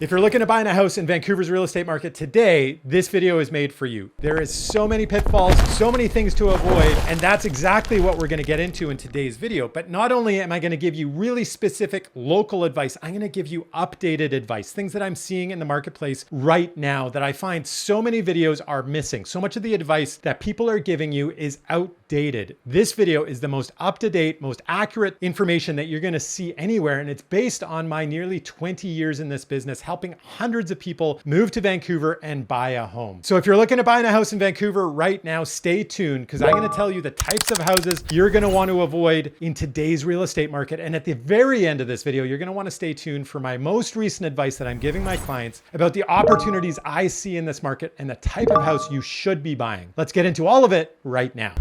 If you're looking to buy a house in Vancouver's real estate market today, this video is made for you. There is so many pitfalls, so many things to avoid, and that's exactly what we're going to get into in today's video. But not only am I going to give you really specific local advice, I'm going to give you updated advice, things that I'm seeing in the marketplace right now that I find so many videos are missing. So much of the advice that people are giving you is outdated. This video is the most up-to-date, most accurate information that you're going to see anywhere, and it's based on my nearly 20 years in this business, helping hundreds of people move to Vancouver and buy a home. So if you're looking to buy a house in Vancouver right now, stay tuned because I'm going to tell you the types of houses you're going to want to avoid in today's real estate market. And at the very end of this video, you're going to want to stay tuned for my most recent advice that I'm giving my clients about the opportunities I see in this market and the type of house you should be buying. Let's get into all of it right now.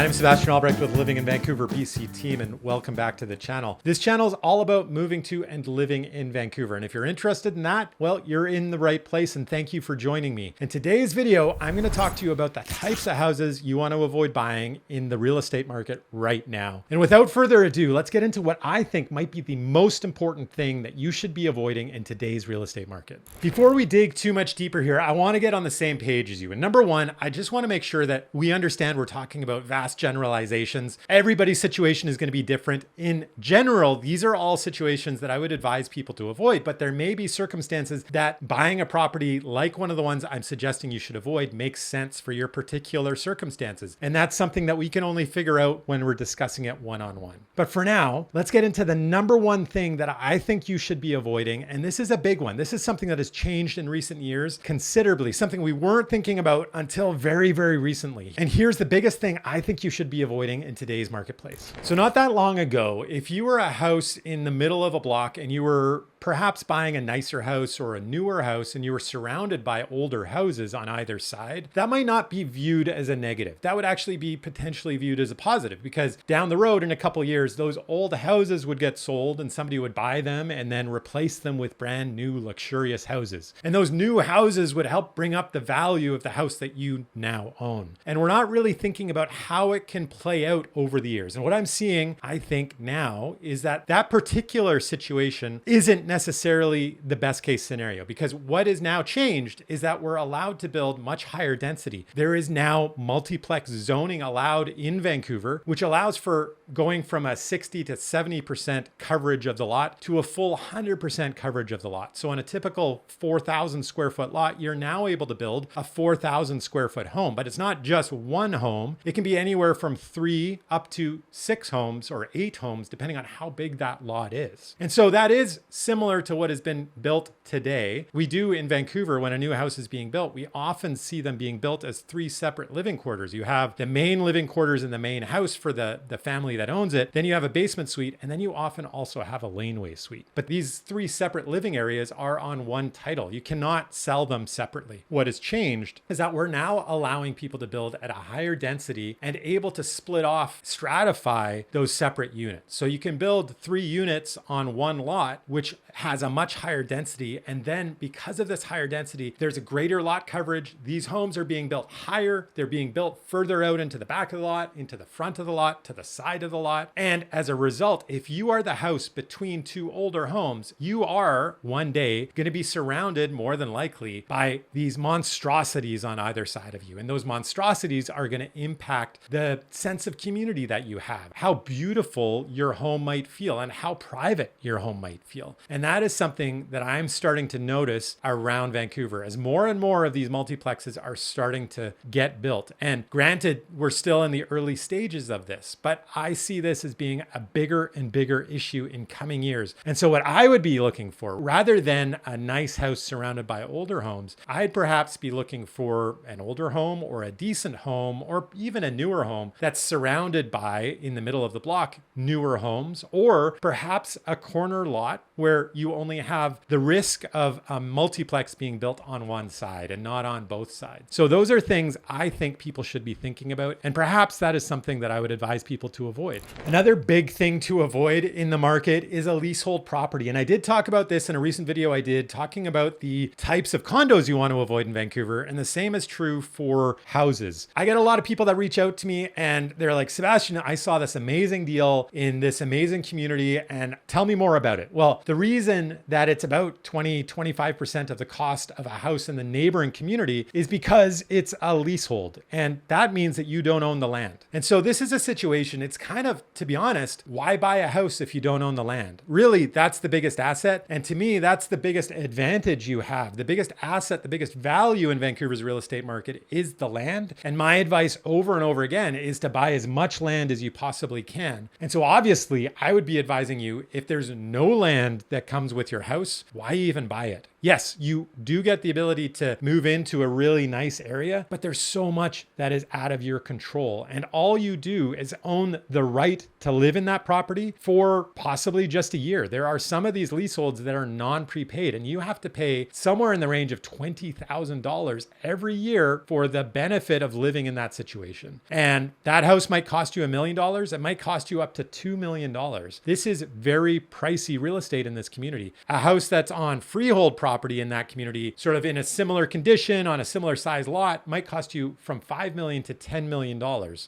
I'm Sebastian Albrecht with Living in Vancouver, BC team, and welcome back to the channel. This channel is all about moving to and living in Vancouver. And if you're interested in that, well, you're in the right place, and thank you for joining me. In today's video, I'm going to talk to you about the types of houses you want to avoid buying in the real estate market right now. And without further ado, let's get into what I think might be the most important thing that you should be avoiding in today's real estate market. Before we dig too much deeper here, I want to get on the same page as you. And number one, I just want to make sure that we understand we're talking about vast generalizations. Everybody's situation is going to be different. In general, these are all situations that I would advise people to avoid, but there may be circumstances that buying a property like one of the ones I'm suggesting you should avoid makes sense for your particular circumstances. And that's something that we can only figure out when we're discussing it one-on-one. But for now, let's get into the number one thing that I think you should be avoiding. And this is a big one. This is something that has changed in recent years considerably, something we weren't thinking about until very, very recently. And here's the biggest thing I think you should be avoiding in today's marketplace. So not that long ago, if you were a house in the middle of a block and you were perhaps buying a nicer house or a newer house and you were surrounded by older houses on either side, that might not be viewed as a negative. That would actually be potentially viewed as a positive because down the road in a couple of years, those old houses would get sold and somebody would buy them and then replace them with brand new luxurious houses. And those new houses would help bring up the value of the house that you now own. And we're not really thinking about how it can play out over the years. And what I'm seeing, I think now, is that that particular situation isn't necessarily the best case scenario because what is now changed is that we're allowed to build much higher density. There is now multiplex zoning allowed in Vancouver, which allows for going from a 60 to 70% coverage of the lot to a full 100% coverage of the lot. So on a typical 4,000 square foot lot, you're now able to build a 4,000 square foot home, but it's not just one home. It can be anywhere from 3 up to 6 homes or 8 homes, depending on how big that lot is. And so that is similar to what has been built today. We do in Vancouver, when a new house is being built, we often see them being built as 3 separate living quarters. You have the main living quarters in the main house for the family that owns it. Then you have a basement suite, and then you often also have a laneway suite. But these 3 separate living areas are on one title. You cannot sell them separately. What has changed is that we're now allowing people to build at a higher density and able to split off, stratify those separate units. So you can build 3 units on one lot, which has a much higher density. And then because of this higher density, there's a greater lot coverage. These homes are being built higher. They're being built further out into the back of the lot, into the front of the lot, to the side of the lot. And as a result, if you are the house between 2 older homes, you are one day going to be surrounded more than likely by these monstrosities on either side of you. And those monstrosities are going to impact the sense of community that you have, how beautiful your home might feel and how private your home might feel. And that is something that I'm starting to notice around Vancouver as more and more of these multiplexes are starting to get built. And granted, we're still in the early stages of this, but I see this as being a bigger and bigger issue in coming years. And so what I would be looking for, rather than a nice house surrounded by older homes, I'd perhaps be looking for an older home or a decent home or even a newer home that's surrounded by, in the middle of the block, newer homes, or perhaps a corner lot where where you only have the risk of a multiplex being built on one side and not on both sides. So those are things I think people should be thinking about. And perhaps that is something that I would advise people to avoid. Another big thing to avoid in the market is a leasehold property. And I did talk about this in a recent video I did talking about the types of condos you want to avoid in Vancouver. And the same is true for houses. I get a lot of people that reach out to me and they're like, Sebastian, I saw this amazing deal in this amazing community and tell me more about it. Well, the reason that it's about 25% of the cost of a house in the neighboring community is because it's a leasehold. And that means that you don't own the land. And so this is a situation, it's kind of, to be honest, why buy a house if you don't own the land? Really, that's the biggest asset. And to me, that's the biggest advantage you have. The biggest asset, the biggest value in Vancouver's real estate market is the land. And my advice over and over again is to buy as much land as you possibly can. And so obviously, I would be advising you, if there's no land that comes with your house, why even buy it? Yes, you do get the ability to move into a really nice area, but there's so much that is out of your control. And all you do is own the right to live in that property for possibly just a year. There are some of these leaseholds that are non-prepaid, and you have to pay somewhere in the range of $20,000 every year for the benefit of living in that situation. And that house might cost you $1 million. It might cost you up to $2 million. This is very pricey real estate in this community. A house that's on freehold property in that community, sort of in a similar condition on a similar size lot, might cost you from $5 million to $10 million.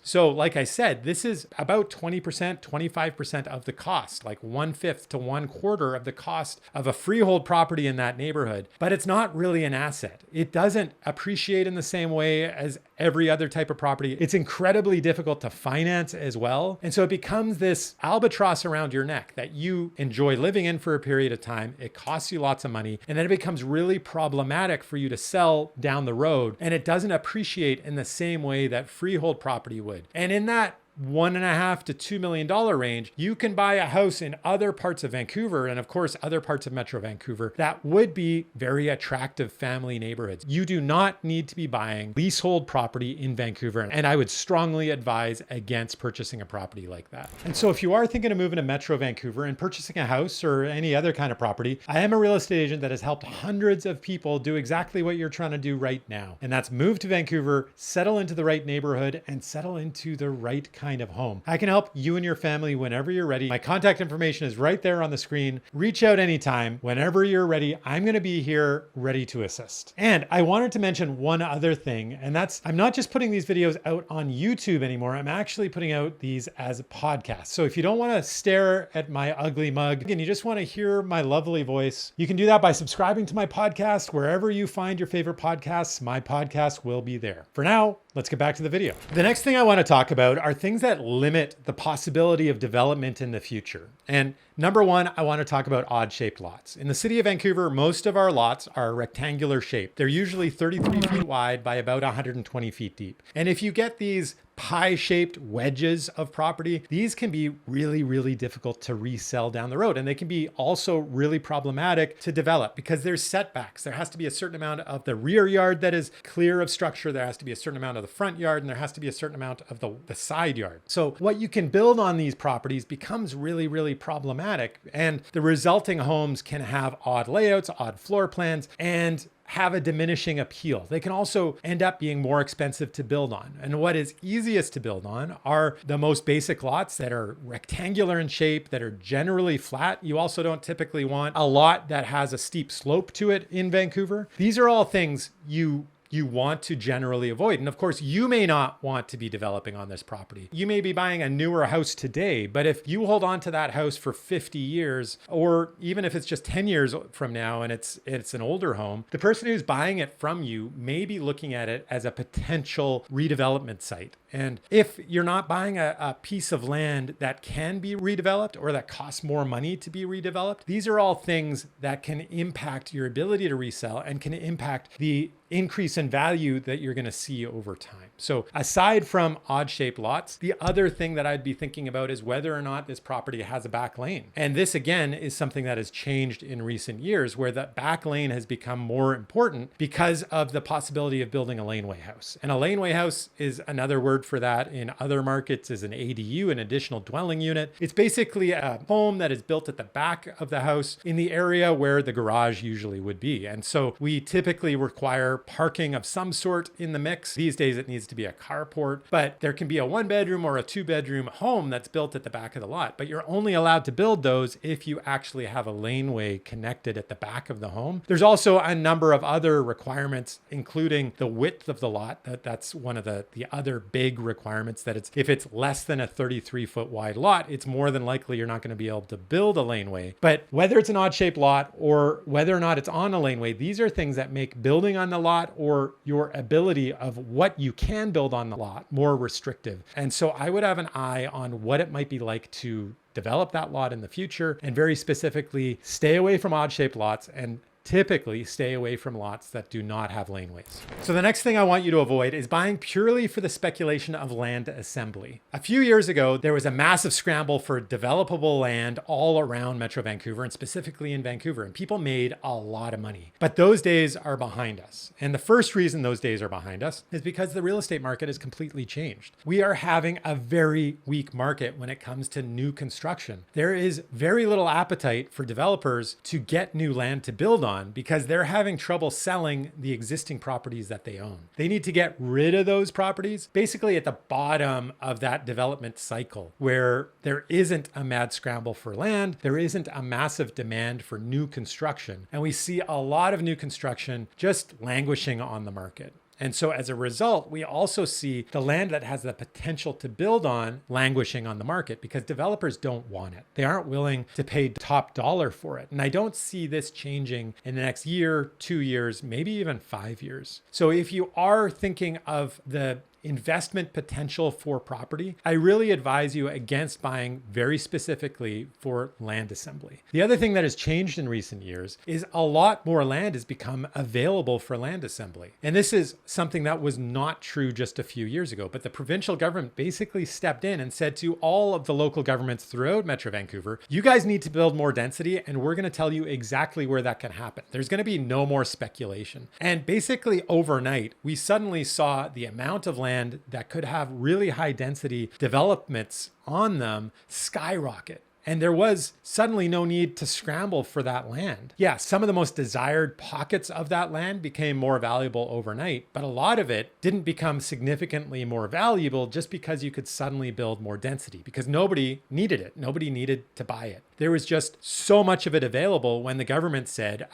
So like I said, this is about 20%, 25% of the cost, like 1/5 to 1/4 of the cost of a freehold property in that neighborhood. But it's not really an asset. It doesn't appreciate in the same way as every other type of property. It's incredibly difficult to finance as well. And so it becomes this albatross around your neck that you enjoy living in for a period of time. It costs you lots of money. And then it becomes really problematic for you to sell down the road. And it doesn't appreciate in the same way that freehold property would. And in that $1.5 to $2 million range, you can buy a house in other parts of Vancouver and of course other parts of Metro Vancouver that would be very attractive family neighborhoods. You do not need to be buying leasehold property in Vancouver, and I would strongly advise against purchasing a property like that. And so if you are thinking of moving to Metro Vancouver and purchasing a house or any other kind of property, I am a real estate agent that has helped hundreds of people do exactly what you're trying to do right now. And that's move to Vancouver, settle into the right neighborhood, and settle into the right kind of home. I can help you and your family whenever you're ready. My contact information is right there on the screen. Reach out anytime. Whenever you're ready, I'm going to be here ready to assist. And I wanted to mention one other thing, and that's I'm not just putting these videos out on YouTube anymore. I'm actually putting out these as podcasts. So if you don't want to stare at my ugly mug and you just want to hear my lovely voice, you can do that by subscribing to my podcast. Wherever you find your favorite podcasts, my podcast will be there. For now, let's get back to the video. The next thing I want to talk about are things that limit the possibility of development in the future. And number one, I want to talk about odd shaped lots. In the city of Vancouver, most of our lots are rectangular shaped. They're usually 33 feet wide by about 120 feet deep. And if you get these pie-shaped wedges of property, these can be really, really difficult to resell down the road. And they can be also really problematic to develop because there's setbacks. There has to be a certain amount of the rear yard that is clear of structure. There has to be a certain amount of the front yard, and there has to be a certain amount of the side yard. So what you can build on these properties becomes really, really problematic. And the resulting homes can have odd layouts, odd floor plans, and have a diminishing appeal. They can also end up being more expensive to build on. And what is easiest to build on are the most basic lots that are rectangular in shape, that are generally flat. You also don't typically want a lot that has a steep slope to it in Vancouver. These are all things you want to generally avoid. And of course, you may not want to be developing on this property. You may be buying a newer house today, but if you hold on to that house for 50 years, or even if it's just 10 years from now and it's an older home, the person who's buying it from you may be looking at it as a potential redevelopment site. And if you're not buying a piece of land that can be redeveloped or that costs more money to be redeveloped, these are all things that can impact your ability to resell and can impact the increase in value that you're going to see over time. So aside from odd shaped lots, the other thing that I'd be thinking about is whether or not this property has a back lane. And this again is something that has changed in recent years, where the back lane has become more important because of the possibility of building a laneway house. And a laneway house is another word for that in other markets is an ADU, an additional dwelling unit. It's basically a home that is built at the back of the house in the area where the garage usually would be. And so we typically require parking of some sort in the mix. These days it needs to be a carport, but there can be a 1-bedroom or a 2-bedroom home that's built at the back of the lot. But you're only allowed to build those if you actually have a laneway connected at the back of the home. There's also a number of other requirements, including the width of the lot. That's one of the other big requirements, that if it's less than a 33-foot wide lot, it's more than likely you're not going to be able to build a laneway. But whether it's an odd shaped lot or whether or not it's on a laneway, these are things that make building on the lot or your ability of what you can build on the lot more restrictive. And so I would have an eye on what it might be like to develop that lot in the future, and very specifically stay away from odd shaped lots and typically stay away from lots that do not have laneways. So the next thing I want you to avoid is buying purely for the speculation of land assembly. A few years ago, there was a massive scramble for developable land all around Metro Vancouver, and specifically in Vancouver, and people made a lot of money. But those days are behind us. And the first reason those days are behind us is because the real estate market has completely changed. We are having a very weak market when it comes to new construction. There is very little appetite for developers to get new land to build on, because they're having trouble selling the existing properties that they own. They need to get rid of those properties basically at the bottom of that development cycle, where there isn't a mad scramble for land, there isn't a massive demand for new construction, and we see a lot of new construction just languishing on the market. And so as a result, we also see the land that has the potential to build on languishing on the market because developers don't want it. They aren't willing to pay top dollar for it. And I don't see this changing in the next year, 2 years, maybe even 5 years. So if you are thinking of the investment potential for property, I really advise you against buying very specifically for land assembly. The other thing that has changed in recent years is a lot more land has become available for land assembly. And this is something that was not true just a few years ago, but the provincial government basically stepped in and said to all of the local governments throughout Metro Vancouver, you guys need to build more density, and we're going to tell you exactly where that can happen. There's going to be no more speculation. And basically overnight, we suddenly saw the amount of land that could have really high density developments on them skyrocket. And there was suddenly no need to scramble for that land. Yeah, some of the most desired pockets of that land became more valuable overnight, but a lot of it didn't become significantly more valuable just because you could suddenly build more density, because nobody needed it. Nobody needed to buy it. There was just so much of it available when the government said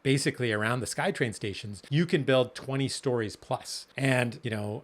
basically around the SkyTrain stations, you can build 20 stories plus. And,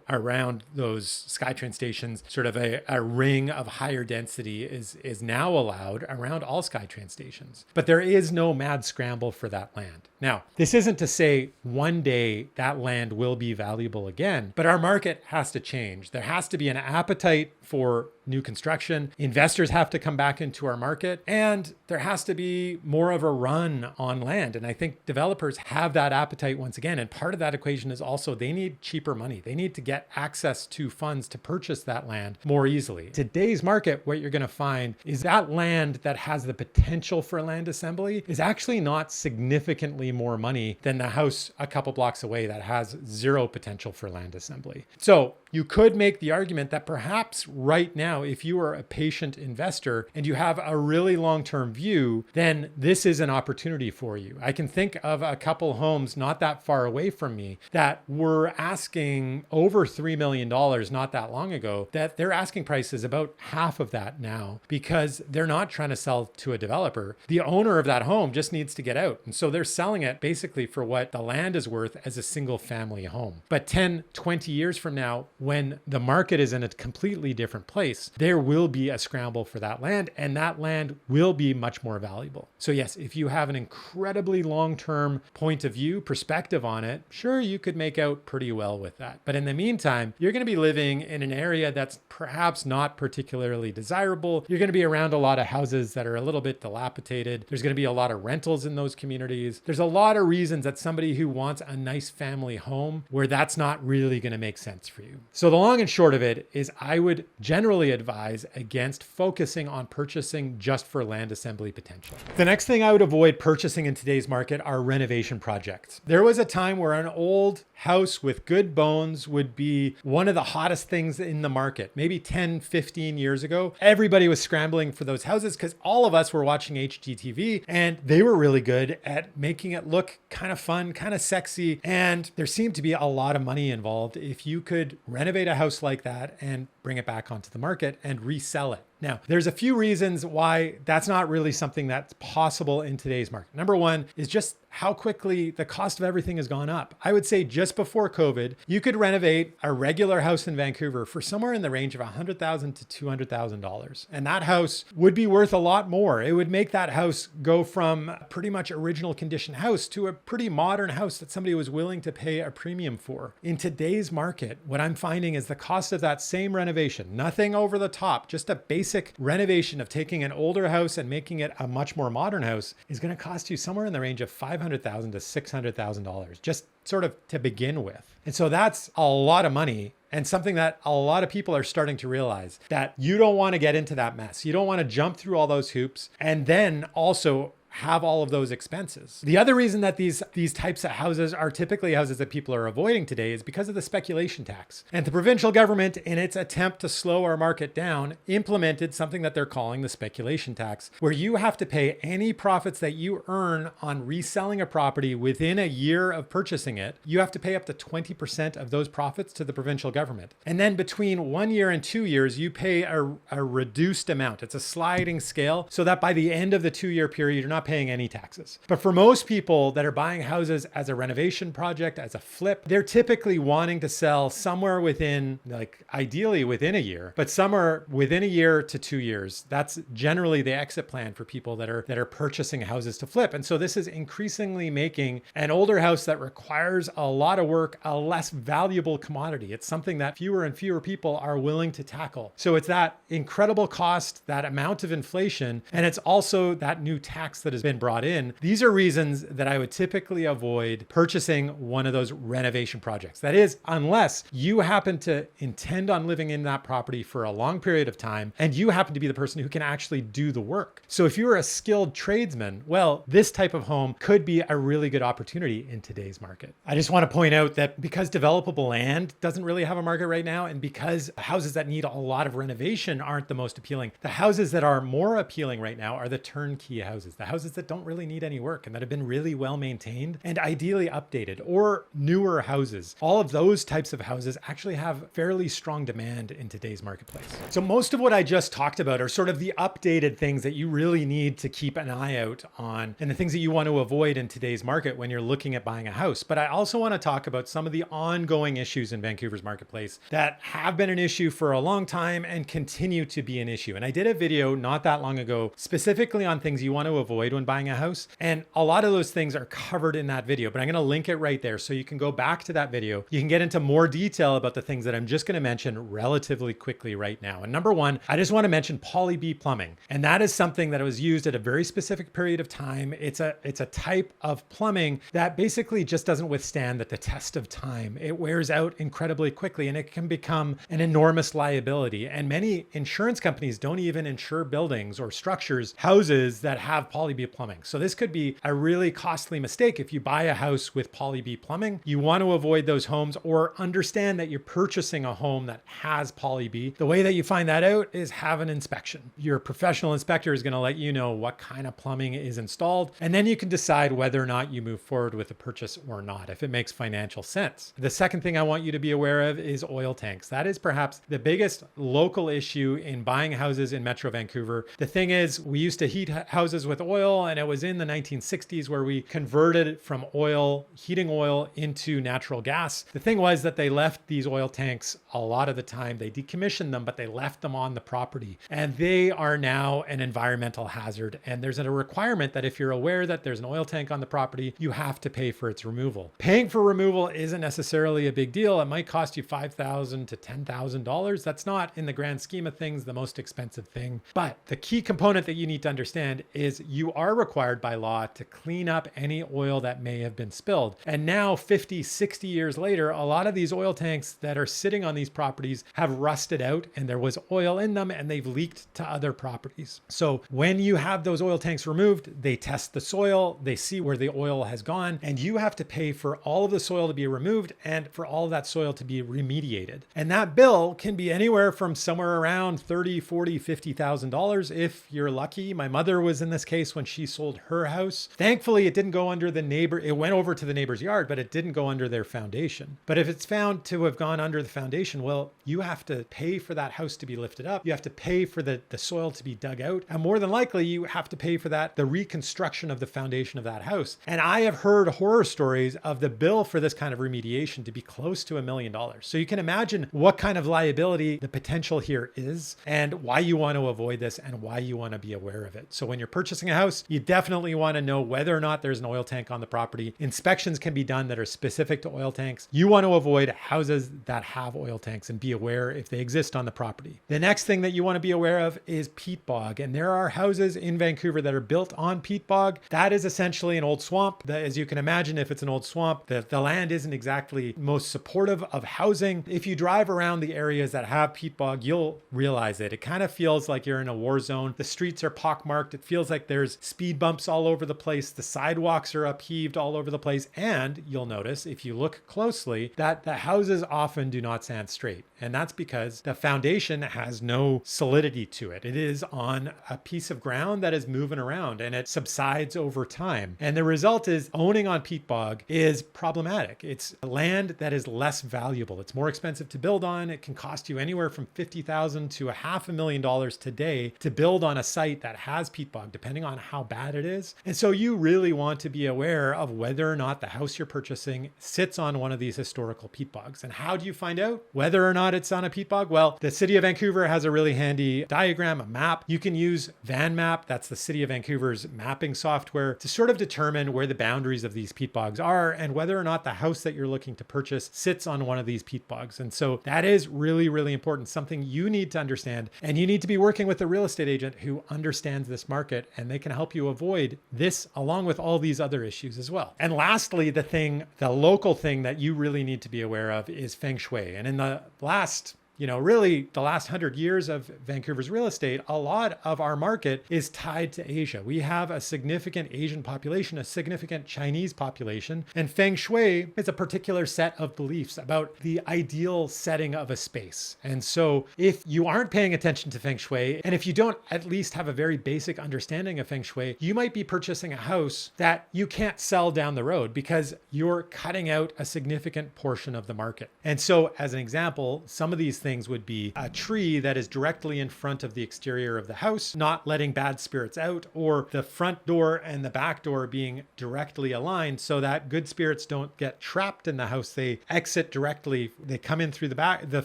around those SkyTrain stations, sort of a ring of higher density is now allowed around all SkyTrain stations. But there is no mad scramble for that land. Now, this isn't to say one day that land will be valuable again, but our market has to change. There has to be an appetite for new construction. Investors have to come back into our market, and there has to be more of a run on land. And I think developers have that appetite once again. And part of that equation is also they need cheaper money. They need to get access to funds to purchase that land more easily. Today's market, what you're going to find is that land that has the potential for land assembly is actually not significantly more money than the house a couple blocks away that has zero potential for land assembly. So you could make the argument that perhaps right now, if you are a patient investor and you have a really long-term view, then this is an opportunity for you. I can think of a couple homes not that far away from me that were asking over $3 million not that long ago, that their asking price is about half of that now because they're not trying to sell to a developer. The owner of that home just needs to get out. And so they're selling it basically for what the land is worth as a single family home. But 10, 20 years from now, when the market is in a completely different place, there will be a scramble for that land, and that land will be much more valuable. So yes, if you have an incredibly long-term point of view, perspective on it, sure, you could make out pretty well with that. But in the meantime, you're going to be living in an area that's perhaps not particularly desirable. You're going to be around around a lot of houses that are a little bit dilapidated. There's going to be a lot of rentals in those communities. There's a lot of reasons that somebody who wants a nice family home where that's not really going to make sense for you. So the long and short of it is I would generally advise against focusing on purchasing just for land assembly potential. The next thing I would avoid purchasing in today's market are renovation projects. There was a time where an old house with good bones would be one of the hottest things in the market. Maybe 10, 15 years ago, everybody was scrambling for those houses because all of us were watching HGTV and they were really good at making it look kind of fun, kind of sexy. And there seemed to be a lot of money involved if you could renovate a house like that and bring it back onto the market and resell it. Now, there's a few reasons why that's not really something that's possible in today's market. Number one is just how quickly the cost of everything has gone up. I would say just before COVID, you could renovate a regular house in Vancouver for somewhere in the range of $100,000 to $200,000. And that house would be worth a lot more. It would make that house go from a pretty much original condition house to a pretty modern house that somebody was willing to pay a premium for. In today's market, what I'm finding is the cost of that same renovation, nothing over the top, just a basic renovation of taking an older house and making it a much more modern house is going to cost you somewhere in the range of $500,000 to $600,000, just sort of to begin with. And so that's a lot of money and something that a lot of people are starting to realize that you don't want to get into that mess. You don't want to jump through all those hoops and then also have all of those expenses. The other reason that these types of houses are typically houses that people are avoiding today is because of the speculation tax. And the provincial government, in its attempt to slow our market down, implemented something that they're calling the speculation tax, where you have to pay any profits that you earn on reselling a property within a year of purchasing it. You have to pay up to 20% of those profits to the provincial government. And then between 1 year and 2 years, you pay a reduced amount. It's a sliding scale so that by the end of the 2-year period, you're not paying any taxes. But for most people that are buying houses as a renovation project, as a flip, they're typically wanting to sell somewhere within, like ideally within a year, but somewhere within a year to 2 years. That's generally the exit plan for people that are purchasing houses to flip. And so this is increasingly making an older house that requires a lot of work a less valuable commodity. It's something that fewer and fewer people are willing to tackle. So it's that incredible cost, that amount of inflation, and it's also that new tax that has been brought in. These are reasons that I would typically avoid purchasing one of those renovation projects. That is, unless you happen to intend on living in that property for a long period of time and you happen to be the person who can actually do the work. So if you're a skilled tradesman, well, this type of home could be a really good opportunity in today's market. I just want to point out that because developable land doesn't really have a market right now, and because houses that need a lot of renovation aren't the most appealing, the houses that are more appealing right now are the turnkey houses, the houses that don't really need any work and that have been really well maintained and ideally updated, or newer houses. All of those types of houses actually have fairly strong demand in today's marketplace. So most of what I just talked about are sort of the updated things that you really need to keep an eye out on and the things that you want to avoid in today's market when you're looking at buying a house. But I also want to talk about some of the ongoing issues in Vancouver's marketplace that have been an issue for a long time and continue to be an issue. And I did a video not that long ago specifically on things you want to avoid when buying a house. And a lot of those things are covered in that video, but I'm going to link it right there so you can go back to that video. You can get into more detail about the things that I'm just going to mention relatively quickly right now. And number one, I just want to mention poly B plumbing. And that is something that was used at a very specific period of time. It's a type of plumbing that basically just doesn't withstand the test of time. It wears out incredibly quickly and it can become an enormous liability. And many insurance companies don't even insure buildings or structures, houses that have poly B plumbing. So this could be a really costly mistake if you buy a house with poly B plumbing. You want to avoid those homes or understand that you're purchasing a home that has poly B. The way that you find that out is have an inspection. Your professional inspector is going to let you know what kind of plumbing is installed, and then you can decide whether or not you move forward with the purchase or not, if it makes financial sense. The second thing I want you to be aware of is oil tanks. That is perhaps the biggest local issue in buying houses in Metro Vancouver. The thing is, we used to heat houses with oil oil, and it was in the 1960s where we converted from oil, heating oil, into natural gas. The thing was that they left these oil tanks a lot of the time. They decommissioned them, but they left them on the property, and they are now an environmental hazard. And there's a requirement that if you're aware that there's an oil tank on the property, you have to pay for its removal. Paying for removal isn't necessarily a big deal. It might cost you $5,000 to $10,000. That's not, in the grand scheme of things, the most expensive thing. But the key component that you need to understand is you are required by law to clean up any oil that may have been spilled. And now 50, 60 years later, a lot of these oil tanks that are sitting on these properties have rusted out, and there was oil in them, and they've leaked to other properties. So when you have those oil tanks removed, they test the soil, they see where the oil has gone, and you have to pay for all of the soil to be removed and for all of that soil to be remediated. And that bill can be anywhere from somewhere around $30,000, $40,000, $50,000 if you're lucky. My mother was in this case when she sold her house. Thankfully, it didn't go under the neighbor. It went over to the neighbor's yard, but it didn't go under their foundation. But if it's found to have gone under the foundation, well, you have to pay for that house to be lifted up. You have to pay for the soil to be dug out. And more than likely, you have to pay for the reconstruction of the foundation of that house. And I have heard horror stories of the bill for this kind of remediation to be close to $1 million. So you can imagine what kind of liability the potential here is and why you want to avoid this and why you want to be aware of it. So when you're purchasing a house, you definitely want to know whether or not there's an oil tank on the property. Inspections can be done that are specific to oil tanks. You want to avoid houses that have oil tanks and be aware if they exist on the property. The next thing that you want to be aware of is peat bog. And there are houses in Vancouver that are built on peat bog. That is essentially an old swamp. As you can imagine, if it's an old swamp, the land isn't exactly most supportive of housing. If you drive around the areas that have peat bog, you'll realize it. It kind of feels like you're in a war zone. The streets are pockmarked. It feels like there's speed bumps all over the place. The sidewalks are upheaved all over the place. And you'll notice, if you look closely, that the houses often do not stand straight. And that's because the foundation has no solidity to it. It is on a piece of ground that is moving around and it subsides over time. And the result is owning on peat bog is problematic. It's land that is less valuable. It's more expensive to build on. It can cost you anywhere from $50,000 to $500,000 today to build on a site that has peat bog, depending on how bad it is. And so you really want to be aware of whether or not the house you're purchasing sits on one of these historical peat bogs. And how do you find out whether or not it's on a peat bog? Well, the city of Vancouver has a really handy diagram, a map. You can use VanMap, that's the city of Vancouver's mapping software, to sort of determine where the boundaries of these peat bogs are and whether or not the house that you're looking to purchase sits on one of these peat bogs. And so that is really, really important, something you need to understand. And you need to be working with a real estate agent who understands this market, and they can help you avoid this along with all these other issues as well. And lastly, the local thing that you really need to be aware of is feng shui. And in the last really the last 100 years of Vancouver's real estate, a lot of our market is tied to Asia. We have a significant Asian population, a significant Chinese population, and feng shui is a particular set of beliefs about the ideal setting of a space. And so if you aren't paying attention to feng shui, and if you don't at least have a very basic understanding of feng shui, you might be purchasing a house that you can't sell down the road because you're cutting out a significant portion of the market. And so as an example, some of these things would be a tree that is directly in front of the exterior of the house, not letting bad spirits out, or the front door and the back door being directly aligned so that good spirits don't get trapped in the house. They exit directly. They come in through the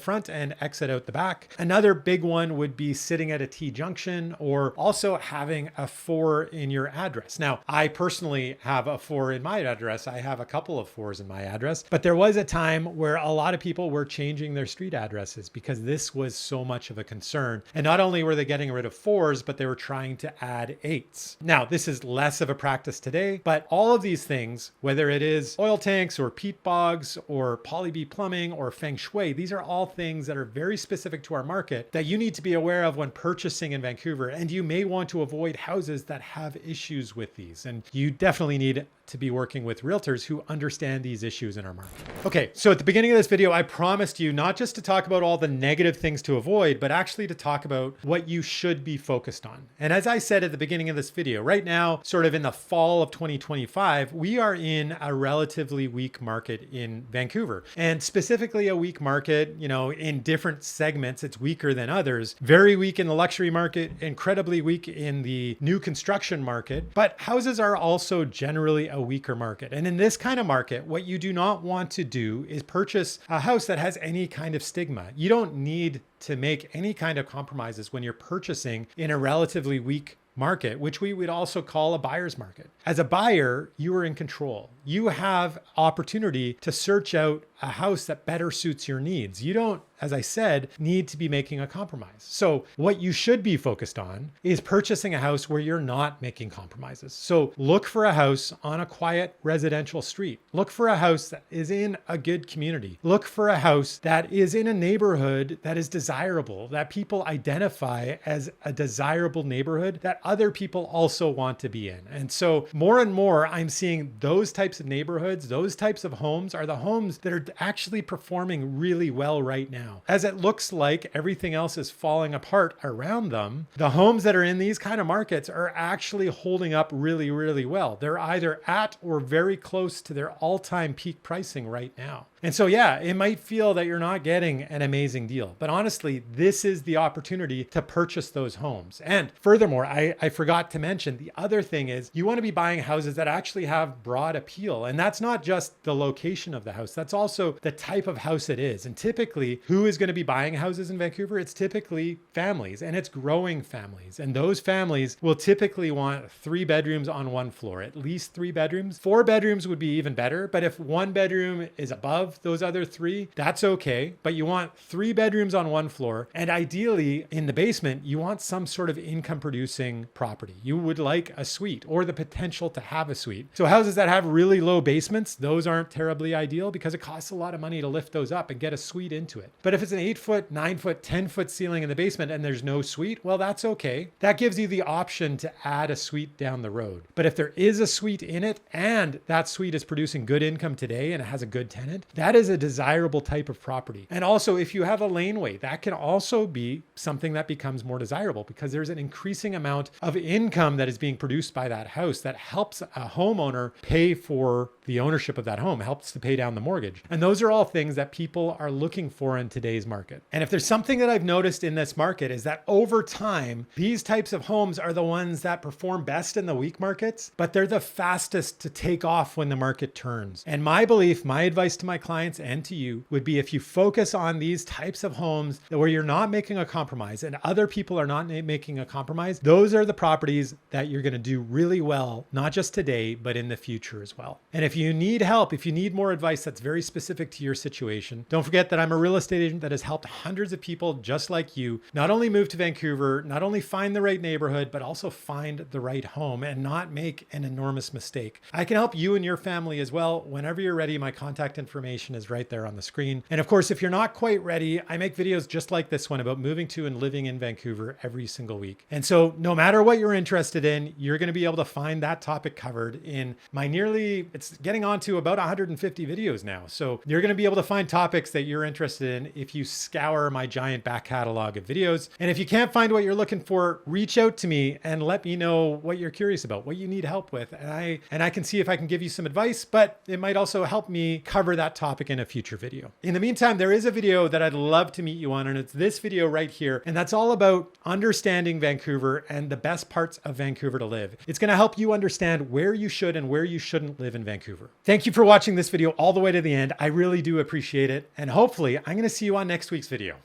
front and exit out the back. Another big one would be sitting at a T-junction, or also having a 4 in your address. Now, I personally have a 4 in my address. I have a couple of 4s in my address, but there was a time where a lot of people were changing their street addresses because this was so much of a concern. And not only were they getting rid of 4s, but they were trying to add 8s. Now, this is less of a practice today, but all of these things, whether it is oil tanks or peat bogs or poly B plumbing or feng shui, these are all things that are very specific to our market that you need to be aware of when purchasing in Vancouver. And you may want to avoid houses that have issues with these. And you definitely need to be working with realtors who understand these issues in our market. Okay, so at the beginning of this video, I promised you not just to talk about all all the negative things to avoid, but actually to talk about what you should be focused on. And as I said at the beginning of this video, right now, sort of in the fall of 2025, we are in a relatively weak market in Vancouver, and specifically a weak market, in different segments. It's weaker than others. Very weak in the luxury market, incredibly weak in the new construction market, but houses are also generally a weaker market. And in this kind of market, what you do not want to do is purchase a house that has any kind of stigma. You don't need to make any kind of compromises when you're purchasing in a relatively weak market, which we would also call a buyer's market. As a buyer, you are in control. You have opportunity to search out a house that better suits your needs. You don't, as I said, need to be making a compromise. So what you should be focused on is purchasing a house where you're not making compromises. So look for a house on a quiet residential street. Look for a house that is in a good community. Look for a house that is in a neighborhood that is desirable, that people identify as a desirable neighborhood that other people also want to be in. And so more and more, I'm seeing those types of neighborhoods, those types of homes are the homes that are actually performing really well right now. As it looks like everything else is falling apart around them, the homes that are in these kind of markets are actually holding up really, really well. They're either at or very close to their all-time peak pricing right now. And so, yeah, it might feel that you're not getting an amazing deal, but honestly, this is the opportunity to purchase those homes. And furthermore, I forgot to mention, the other thing is you want to be buying houses that actually have broad appeal. And that's not just the location of the house, that's also the type of house it is. And typically, who is going to be buying houses in Vancouver? It's typically families, and it's growing families. And those families will typically want 3 bedrooms on one floor, at least 3 bedrooms. 4 bedrooms would be even better, but if 1 bedroom is above those other 3, that's okay. But you want 3 bedrooms on one floor. And ideally in the basement, you want some sort of income producing property. You would like a suite or the potential to have a suite. So houses that have really low basements, those aren't terribly ideal because it costs a lot of money to lift those up and get a suite into it. But if it's an 8-foot, 9-foot, 10-foot ceiling in the basement and there's no suite, well, that's okay. That gives you the option to add a suite down the road. But if there is a suite in it and that suite is producing good income today and it has a good tenant, that is a desirable type of property. And also, if you have a laneway, that can also be something that becomes more desirable because there's an increasing amount of income that is being produced by that house that helps a homeowner pay for the ownership of that home, helps to pay down the mortgage. And those are all things that people are looking for in today's market. And if there's something that I've noticed in this market is that over time, these types of homes are the ones that perform best in the weak markets, but they're the fastest to take off when the market turns. And my belief, my advice to my clients and to you would be if you focus on these types of homes where you're not making a compromise and other people are not making a compromise, those are the properties that you're going to do really well, not just today, but in the future as well. And if you need help, if you need more advice that's very specific to your situation, don't forget that I'm a real estate agent that has helped hundreds of people just like you, not only move to Vancouver, not only find the right neighborhood, but also find the right home and not make an enormous mistake. I can help you and your family as well. Whenever you're ready, my contact information is right there on the screen. And of course, if you're not quite ready, I make videos just like this one about moving to and living in Vancouver every single week. And so no matter what you're interested in, you're going to be able to find that topic covered in my it's getting on to about 150 videos now. So you're going to be able to find topics that you're interested in if you scour my giant back catalog of videos. And if you can't find what you're looking for, reach out to me and let me know what you're curious about, what you need help with. And I can see if I can give you some advice, but it might also help me cover that topic in a future video. In the meantime, there is a video that I'd love to meet you on, and it's this video right here. And that's all about understanding Vancouver and the best parts of Vancouver to live. It's going to help you understand where you should and where you shouldn't live in Vancouver. Thank you for watching this video all the way to the end. I really do appreciate it. And hopefully I'm going to see you on next week's video.